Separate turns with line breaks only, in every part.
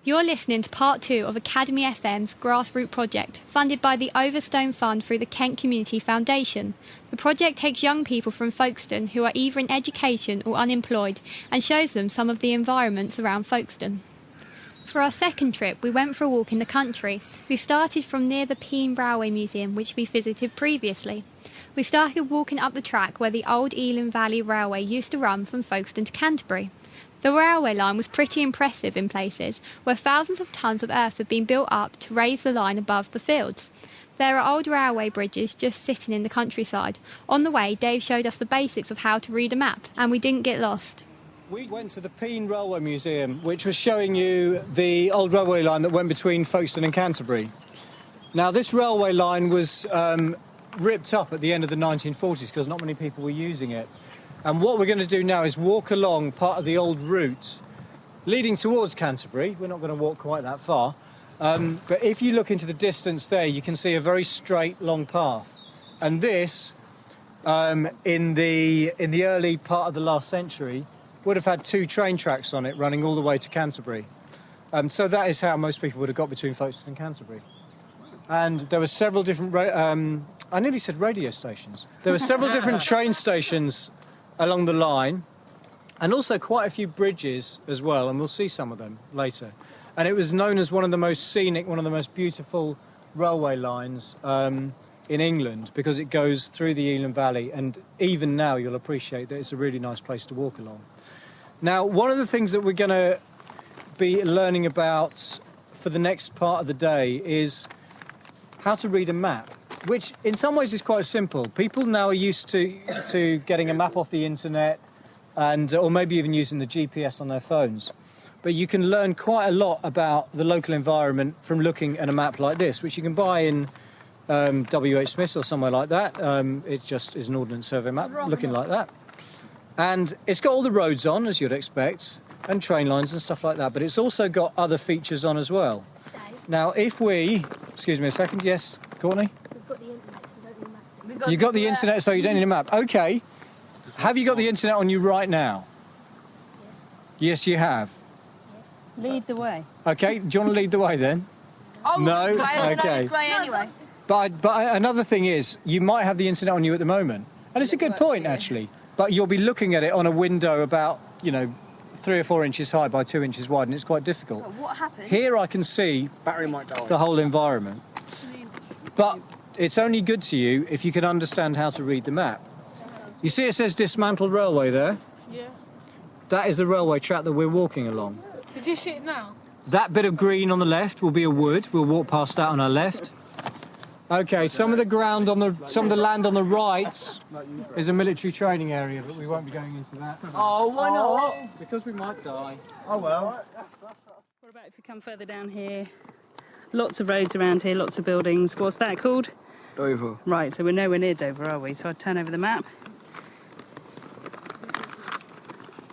You're listening to part 2 of Academy FM's Grassroots project, funded by the Folkestone Fund through the Kent Community Foundation. The project takes young people from Folkestone who are either in education or unemployed and shows them some of the environments around Folkestone. For our second trip, we went for a walk in the country. We started from near the Peene Railway Museum, which we visited previously. We started walking up the track where the old Elan Valley Railway used to run from Folkestone to Canterbury. The railway line was pretty impressive in places, where thousands of tonnes of earth had been built up to raise the line above the fields. There are old railway bridges just sitting in the countryside. On the way, Dave showed us the basics of how to read a map, and we didn't get lost.
We went to the Peene Railway Museum, which was showing you the old railway line that went between Folkestone and Canterbury. Now, this railway line was ripped up at the end of the 1940s because not many people were using it. And what we're going to do now is walk along part of the old route leading towards Canterbury. We're not going to walk quite that far. But if you look into the distance there, you can see a very straight, long path. And this, in the early part of the last century, would have had 2 train tracks on it running all the way to Canterbury. So that is how most people would have got between Folkestone and Canterbury. And there were several different... I nearly said radio stations. There were several different train stations along the line, and also quite a few bridges as well, and we'll see some of them later. And it was known as one of the most scenic, one of the most beautiful railway lines in England, because it goes through the Elan Valley, and even now you'll appreciate that it's a really nice place to walk along. Now, one of the things that we're going to be learning about for the next part of the day is how to read a map, which in some ways is quite simple. People now are used to getting a map off the internet and or maybe even using the GPS on their phones. But you can learn quite a lot about the local environment from looking at a map like this, which you can buy in W.H. Smith's or somewhere like that. It just is an Ordnance Survey map looking like that. And it's got all the roads on, as you'd expect, and train lines and stuff like that. But it's also got other features on as well. Now, if we... Excuse me a second. Yes, Courtney? You got the internet, so you don't need a map. OK. Have you got the internet on you right now? Yes, you have.
Lead the way.
OK, do you want to lead the way then? No? OK.
Anyway.
But another thing is, you might have the internet on you at the moment. And it's a good point, actually. But you'll be looking at it on a window about, 3 or 4 inches high by 2 inches wide, and it's quite difficult.
What happened?
Here I can see the whole environment. But it's only good to you if you can understand how to read the map. You see it says dismantled railway there?
Yeah.
That is the railway track that we're walking along.
Is this it now?
That bit of green on the left will be a wood. We'll walk past that on our left. OK, some of the land on the right is a military training area, but we won't be going into that.
Oh, why not?
Because we might die. Oh, well.
What about if you come further down here? Lots of roads around here, lots of buildings. What's that called?
Dover.
Right, so we're nowhere near Dover, are we? So I'd turn over the map.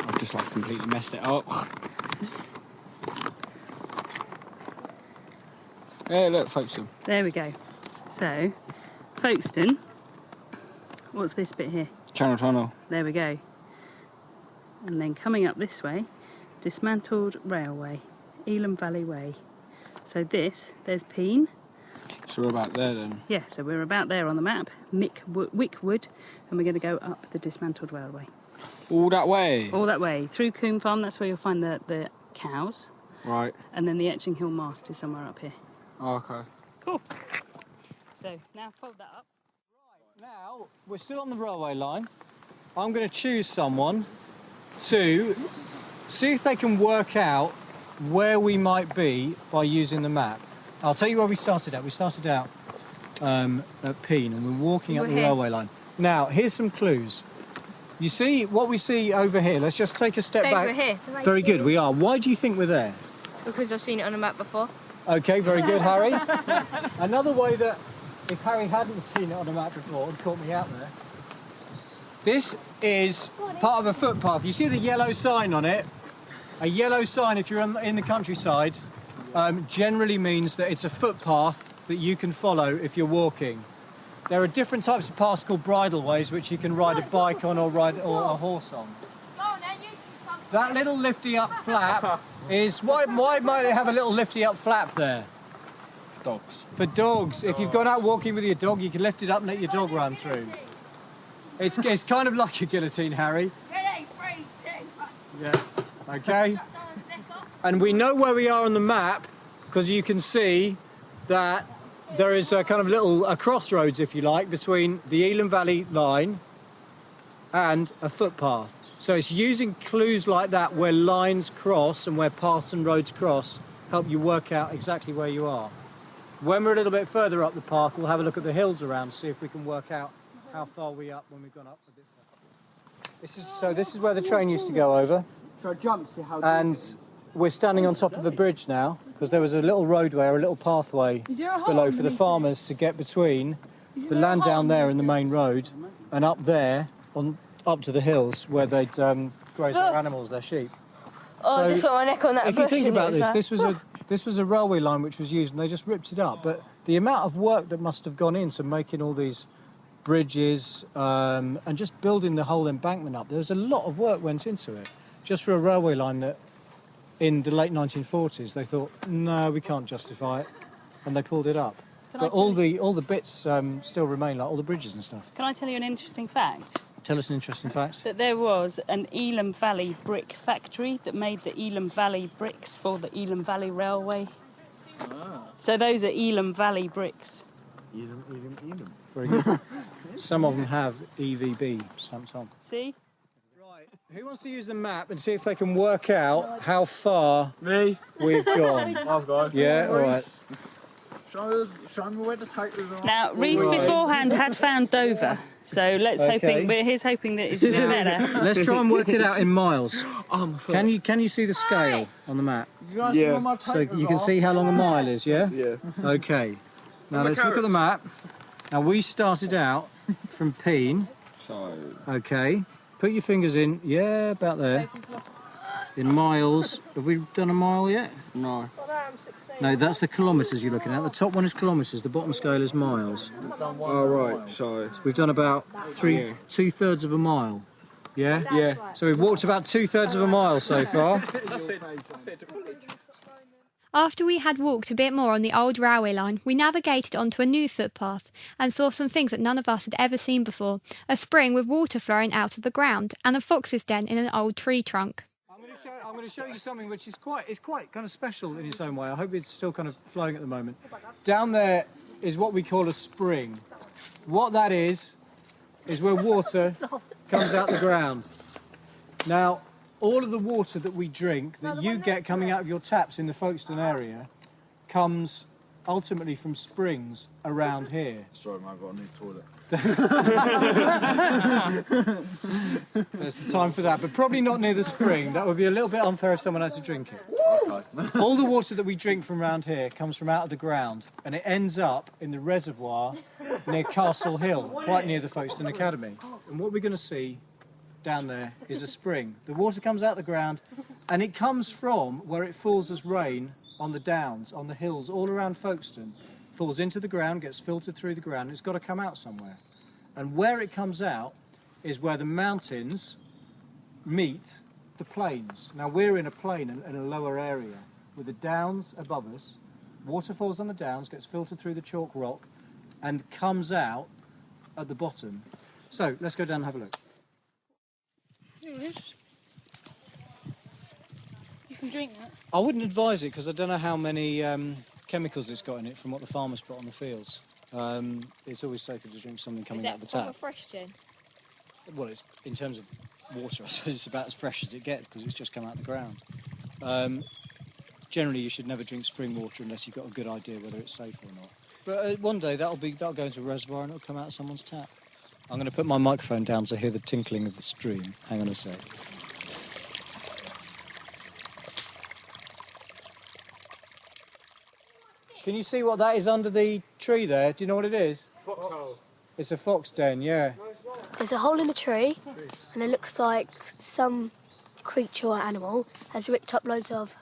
I've just completely messed it up. Yeah, look, Folkestone.
There we go. So, Folkestone. What's this bit here?
Channel Tunnel.
There we go. And then coming up this way, dismantled railway, Elan Valley Way. So there's Peene.
So we're about there then?
Yeah, so we're about there on the map, Wickwood, and we're going to go up the dismantled railway.
All that way?
All that way. Through Coombe Farm, that's where you'll find the cows.
Right.
And then the Etchinghill mast is somewhere up here.
Oh, OK.
Cool. So now fold that up.
Right, now we're still on the railway line. I'm going to choose someone to see if they can work out where we might be by using the map. I'll tell you where we started at. We started out at Peene, and we're walking up the railway line. Now, here's some clues. You see what we see over here? Let's just take a step back.
We're here.
Very good, we are. Why do you think we're there?
Because I've seen it on a map before.
OK, very good, Harry. Another way that, if Harry hadn't seen it on a map before, it caught me out there. This is part of a footpath. You see the yellow sign on it? A yellow sign, if you're in the countryside, generally means that it's a footpath that you can follow if you're walking. There are different types of paths called bridleways, which you can ride a bike on or a horse on. That little lifty up flap is... Why might it have a little lifty up flap there?
For dogs.
For dogs. If you've gone out walking with your dog, you can lift it up and let your dog run through. It's kind of like a guillotine, Harry.
Ready, 3, 2, 1.
Yeah. Okay. And we know where we are on the map because you can see that there is a kind of a crossroads, if you like, between the Elam Valley line and a footpath. So it's using clues like that where lines cross and where paths and roads cross help you work out exactly where you are. When we're a little bit further up the path, we'll have a look at the hills around, see if we can work out how far we're up when we've gone up a bit further. This is where the train used to go over.
Shall I jump, see how
And we're standing on top of a bridge now because there was a little roadway or a little pathway below for the farmers to get between the land down there in the main road and up there up to the hills where they'd graze their animals, their sheep.
Oh, I just put my neck on that
If
bush.
you think
and
about
it was
this was a railway line which was used and they just ripped it up. But the amount of work that must have gone into making all these bridges and just building the whole embankment up, there was a lot of work went into it just for a railway line that in the late 1940s they thought, no, we can't justify it, and they pulled it up. But all the bits still remain, like all the bridges and stuff.
Can I tell you an interesting fact?
Tell us an interesting fact.
That there was an Elam Valley brick factory that made the Elam Valley bricks for the Elam Valley Railway. So those are Elam Valley bricks.
Elam.
Very good. Some of them have EVB stamped on.
See?
Right, who wants to use the map and see if they can work out how far
Me.
we've gone?
I've got.
Yeah, all right.
Show me where to take this on.
Now, Reese beforehand had found Dover, so here's hoping that it's a bit better.
Let's try and work it out in miles. Can you see the scale on the map?
Yeah.
So you can see how long a mile is, yeah?
Yeah.
Okay. Now let's look at the map. Now we started out from Peene.
So.
Okay. Put your fingers in. Yeah, about there. In miles. Have we done a mile yet?
No.
No, that's the kilometres you're looking at. The top one is kilometres, the bottom scale is miles.
Oh, right. So.
We've done about 2/3 of a mile. Yeah?
Yeah.
So we've walked about 2/3 of a mile so far.
After we had walked a bit more on the old railway line, we navigated onto a new footpath and saw some things that none of us had ever seen before. A spring with water flowing out of the ground and a fox's den in an old tree trunk.
I'm going to show you something which is quite kind of special in its own way. I hope it's still kind of flowing at the moment. Down there is what we call a spring. What that is where water comes out the ground. Now, all of the water that we drink, that you get coming out of your taps in the Folkestone area, comes ultimately from springs around here.
Sorry, man, I've got a new toilet.
There's the time for that, but probably not near the spring. That would be a little bit unfair if someone had to drink it.
Okay.
All the water that we drink from around here comes from out of the ground, and it ends up in the reservoir near Castle Hill, quite near the Folkestone Academy. And what we're going to see down there is a spring. The water comes out of the ground, and it comes from where it falls as rain on the downs, on the hills, all around Folkestone. Falls into the ground, gets filtered through the ground, and it's got to come out somewhere. And where it comes out is where the mountains meet the plains. Now we're in a plain in a lower area with the downs above us. Water falls on the downs, gets filtered through the chalk rock, and comes out at the bottom. So let's go down and have a look.
You can drink that.
I wouldn't advise it because I don't know how many chemicals it's got in it from what the farmers put on the fields. It's always safer to drink something coming out of the tap.
Fresh gin?
Well, it's in terms of water, I suppose it's about as fresh as it gets because it's just come out of the ground. Generally, you should never drink spring water unless you've got a good idea whether it's safe or not. But one day that'll go into a reservoir and it'll come out of someone's tap. I'm going to put my microphone down to hear the tinkling of the stream. Hang on a sec. Can you see what that is under the tree there? Do you know what it is?
Foxhole.
It's a fox den, yeah.
There's a hole in the tree, and it looks like some creature or animal has ripped up loads of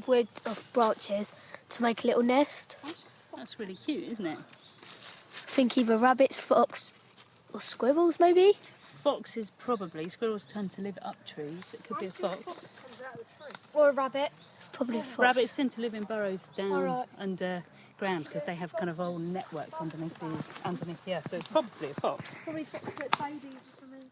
wood of branches to make a little nest.
That's really cute, isn't it?
I think either rabbits, fox, or squirrels maybe.
foxes probably. Squirrels tend to live up trees. It could be a fox.
Or a rabbit. It's probably a fox.
Rabbits tend to live in burrows down
Alright.
underground because they have kind of old networks underneath the earth. So it's probably a fox.
Probably fox babies or something.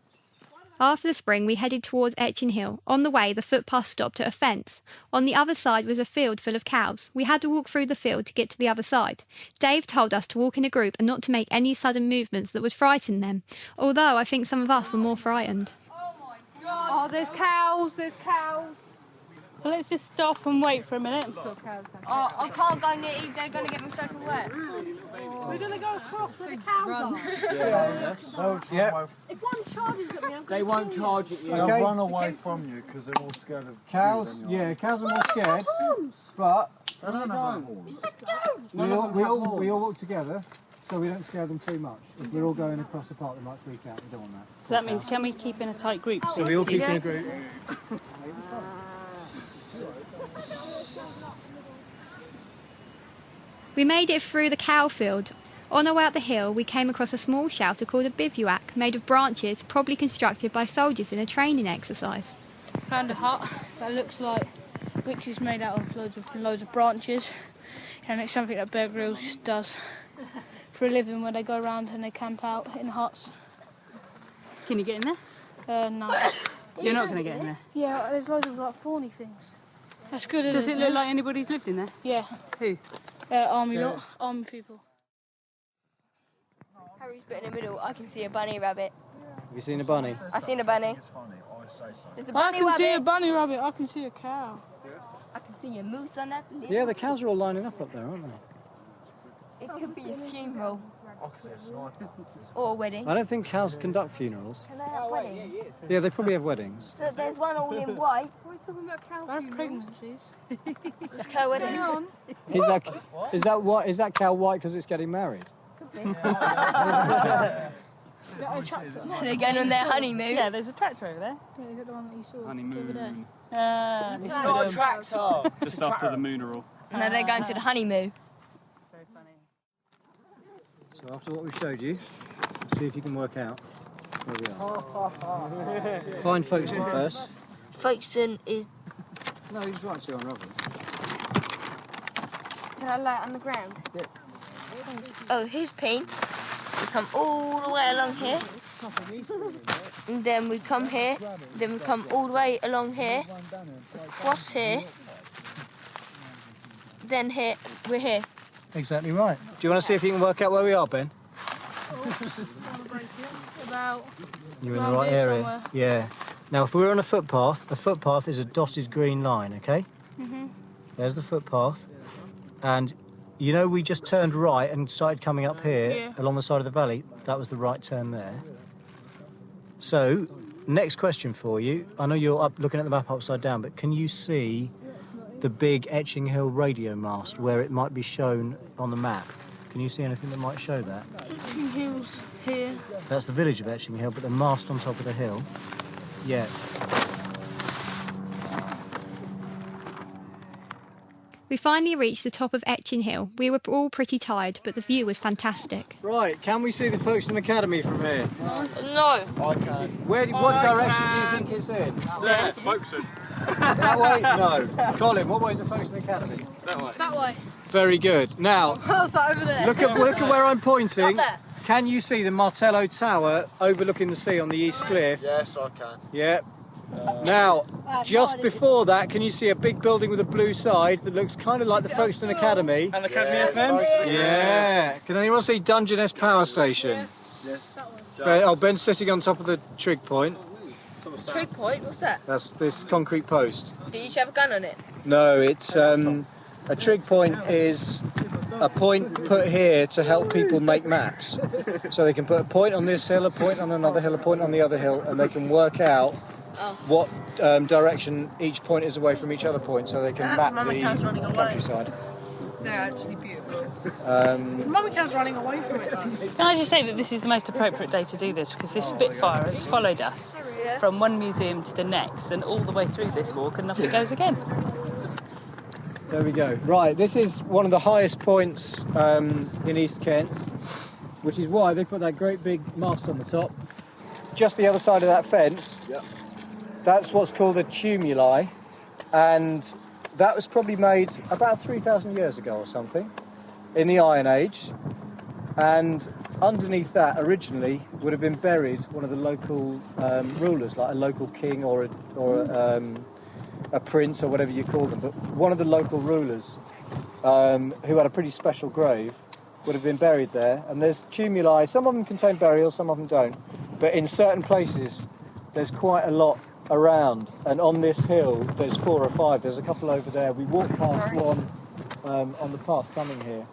After the spring, we headed towards Etchinghill. On the way, the footpath stopped at a fence. On the other side was a field full of cows. We had to walk through the field to get to the other side. Dave told us to walk in a group and not to make any sudden movements that would frighten them, although I think some of us were more frightened.
Oh my god! Oh, there's cows, there's cows.
So let's just stop and wait for a minute.
Oh, I can't go near you, they're going to get me soaking wet.
We're going to go across where the cows are.
Yeah.
If one charges at me, I'm
They won't charge at you.
Okay.
They'll run away from you because they're more scared of
Cows,
you than you are.
yeah, cows are more scared, but
They don't have horns.
we all walk together, so we don't scare them too much. If we're all going across the park, they might freak out. We don't want that.
So that means, can we keep in a tight group?
So we all keep in a group.
We made it through the cow field. On our way up the hill, we came across a small shelter called a bivouac, made of branches, probably constructed by soldiers in a training exercise.
Found a hut that looks like, which is made out of loads of branches, and it's something that Bear Grylls does for a living, where they go around and they camp out in huts.
Can you get in there?
No.
You're not going to get in there.
Yeah, there's loads of like thorny things. That's good, isn't
Does it look like anybody's lived in there?
Yeah.
Who?
Army people.
Harry's bit in the middle. I can see a bunny rabbit.
Have you seen a bunny?
I've seen a bunny. There's a
I
bunny
can see a
rabbit.
bunny rabbit. I can see a cow.
I can see a moose on that little.
Yeah, the cows are all lining up there, aren't they?
It could be a funeral. Or a wedding.
I don't think cows conduct funerals.
Can they have weddings?
Yeah, they probably have weddings.
So there's one all in white.
What are you talking about cow funerals? Pregnancies.
It's cow wedding.
Is that cow white because it's getting married?
They're going on their honeymoon.
Yeah, there's a tractor over there.
Yeah, is that the one that you saw over there?
Honeymoon.
It's
Not a tractor. Just after the mooneral.
No, they're going to the honeymoon.
very funny.
So after what we showed you, see if you can work out where we are. Find Folkestone first.
Folkestone is.
No, he's right to on Robin.
Can I lay it on the ground? Yeah. Oh, here's Peene. We come all the way along here. And then we come here. Then we come all the way along here. Across here. Then here, we're here.
Exactly right. Do you want to see if you can work out where we are, Ben?
About.
You're in the
Around
right
here
area.
somewhere.
Yeah. Now, if we're on a footpath is a dotted green line, okay? There's the footpath. And you know we just turned right and started coming up here along the side of the valley. That was the right turn there. So, next question for you. I know you're up looking at the map upside down, but can you see the big Etchinghill radio mast where it might be shown on the map? Can you see anything that might show that?
Etchinghill's here.
That's the village of Etchinghill, but the mast on top of the hill. Yeah.
We finally reached the top of Etchinghill. We were all pretty tired, but the view was fantastic.
Right, can we see the Folkestone Academy from here?
No.
I can.
What direction do you think it's in?
There, Folkestone.
That way? No. Colin, what way is the Folkestone Academy?
That way.
That way.
Very good. Now,
What's that over there?
look at where I'm pointing. Can you see the Martello Tower overlooking the sea on the east cliff?
Yes, I can.
Yeah. Now, just before that, can you see a big building with a blue side that looks kind of like the Folkestone Academy?
And the Academy FM?
Yeah. Can anyone see Dungeness Power Station?
Yes.
Ben's sitting on top of the trig point.
Trig point? What's that?
That's this concrete post.
Do you each have a gun on it?
No, it's a trig point is a point put here to help people make maps. So they can put a point on this hill, a point on another hill, a point on the other hill, and they can work out what direction each point is away from each other point, so they can map the countryside.
They're actually beautiful.
Mummy Cat's running away from it though.
Can I just say that this is the most appropriate day to do this because this Spitfire has followed us from one museum to the next and all the way through this walk and off it goes again.
There we go. Right, this is one of the highest points in East Kent, which is why they put that great big mast on the top. just the other side of that fence, that's what's called a tumuli, and that was probably made about 3,000 years ago or something, in the Iron Age, and underneath that originally would have been buried one of the local rulers, like a local king or a prince or whatever you call them, but one of the local rulers who had a pretty special grave would have been buried there. And there's tumuli, some of them contain burials, some of them don't, but in certain places there's quite a lot around, and on this hill there's 4 or 5. There's a couple over there. We walked past one on the path coming here,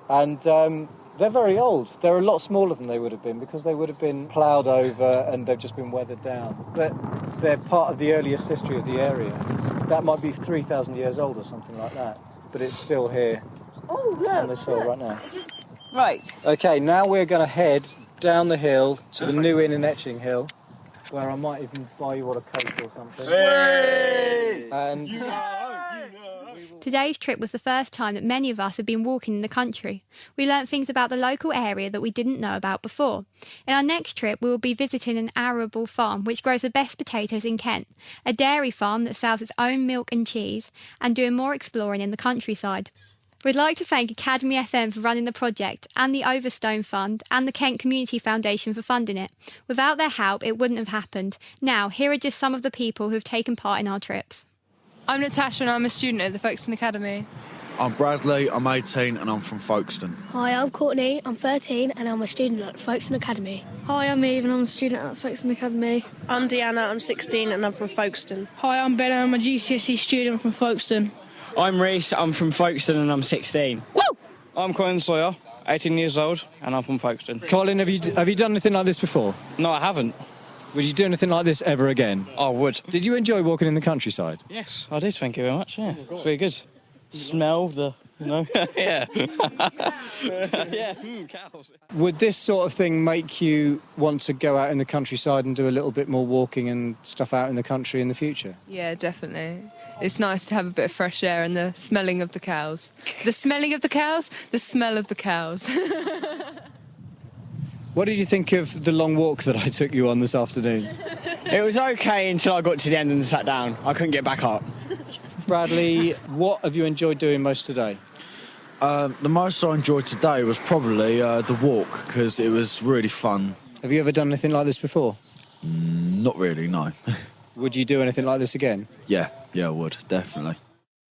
and they're very old. They're a lot smaller than they would have been because they would have been ploughed over and they've just been weathered down, but they're part of the earliest history of the area. That might be 3,000 years old or something like that, but it's still here on this hill right now.
Right.
Okay, now we're going to head down the hill to the new inn in Etchinghill, where I might even buy you all a coat or something. And
Today's trip was the first time that many of us have been walking in the country. We learnt things about the local area that we didn't know about before. In our next trip, we will be visiting an arable farm which grows the best potatoes in Kent, a dairy farm that sells its own milk and cheese, and doing more exploring in the countryside. We'd like to thank Academy FM for running the project, and the Folkestone Fund and the Kent Community Foundation for funding it. Without their help, it wouldn't have happened. Now, here are just some of the people who have taken part in our trips.
I'm Natasha and I'm a student at the Folkestone Academy.
I'm Bradley, I'm 18 and I'm from Folkestone.
Hi, I'm Courtney, I'm 13 and I'm a student at Folkestone Academy.
Hi, I'm Eve and I'm a student at Folkestone Academy.
I'm Deanna, I'm 16 and I'm from Folkestone.
Hi, I'm Ben, I'm a GCSE student from Folkestone.
I'm Reese, I'm from Folkestone and I'm 16.
Woo!
I'm Colin Sawyer, 18 years old, and I'm from Folkestone.
Colin, have you done anything like this before?
No, I haven't.
Would you do anything like this ever again?
I would.
Did you enjoy walking in the countryside?
Yes, I did, thank you very much, yeah. It's very good. Smell the... No? Yeah. Yeah, cows.
Would this sort of thing make you want to go out in the countryside and do a little bit more walking and stuff out in the country in the future?
Yeah, definitely. It's nice to have a bit of fresh air and the smelling of the cows. The smelling of the cows, the smell of the cows.
What did you think of the long walk that I took you on this afternoon?
It was okay until I got to the end and sat down. I couldn't get back up.
Bradley, what have you enjoyed doing most today?
The most I enjoyed today was probably the walk, because it was really fun.
Have you ever done anything like this before?
Not really, no.
Would you do anything like this again?
Yeah, I would, definitely.